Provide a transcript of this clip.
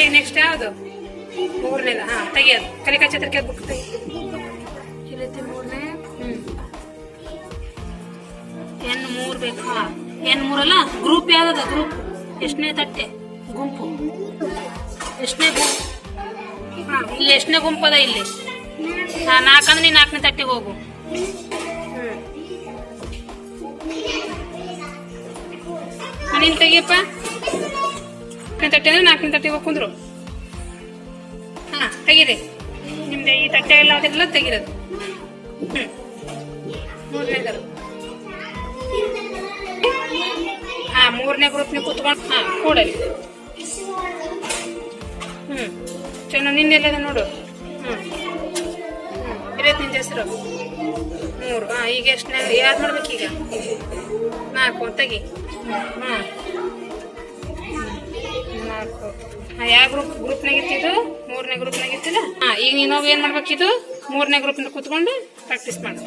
ಈಗ ನೆಕ್ಸ್ಟ್ ಯಾವುದು? ಮೂರನೇದ. ಹಾ, ತೆಗಿಯೋದು. ಕಲಿಕಾ ಛತ್ರಕ್ಕೆ ಬುಕ್ ತೆಗಿ. ಈ ರೀತಿ ಮೂರನೇ. N3 ಬೇಕು. ಹಾ, N3 ಅಲ್ಲ, ಗ್ರೂಪ್ ಯಾವ್ದದ? ಗ್ರೂಪ್ ಎಷ್ಟನೇ ತಟ್ಟೆ? ಗುಂಪು ಎಷ್ಟನೇ ಗುಂಪು? ಹಾ, ಇಲ್ಲಿ ಎಷ್ಟನೇ ಗುಂಪದ? ಇಲ್ಲಿ 4 ಅಂದ್ರೆ ನೀನು 4ನೇ ತಟ್ಟೆಗೆ ಹೋಗು. ನೀನು ತೆಗಿಯಪ್ಪ. 4ನೇ ತಟ್ಟೆ ಅಂದ್ರೆ 4ನೇ ತಟ್ಟೆಗೆ ಹೋಗಿ ಕುಂದ್ರು. ಹಾ, ತೆಗೀರಿ. ನಿಮ್ದು ಈ ತಟ್ಟೆ ಎಲ್ಲ ಅದೆಲ್ಲ ತೆಗಿರೋದು. ಮೂರನೇದು. ಹಾ, ಮೂರನೇ ಗ್ರೂಪ್ನ ಕೂತ್ಕೊಂಡು. ಹಾ, ಕೂಡಲಿ. ಚೆನ್ನಾಗಿ ನಿನ್ನೆಲ್ಲದ ನೋಡು. ಇರತ್ತೆ ನಿಂದ ಹೆಸರು 3. ಹಾ, ಈಗ ಎಷ್ಟನೇ ಯಾರು ಮಾಡ್ಬೇಕೀಗ? 4 ತೆಗಿ. 4. ಹಾ, ಯಾವ ಗ್ರೂಪ್ನಾಗ ಇತ್ತಿದ್ದು? 3ನೇ ಗ್ರೂಪ್ನಾಗ ಇತ್ತಿಲ್ಲ. ಹಾ, ಈಗ ನೀನು ಹೋಗಿ ಏನ್ ಮಾಡ್ಬೇಕಿದು? 3ನೇ ಗ್ರೂಪ್ನ ಕೂತ್ಕೊಂಡು ಪ್ರಾಕ್ಟೀಸ್ ಮಾಡು.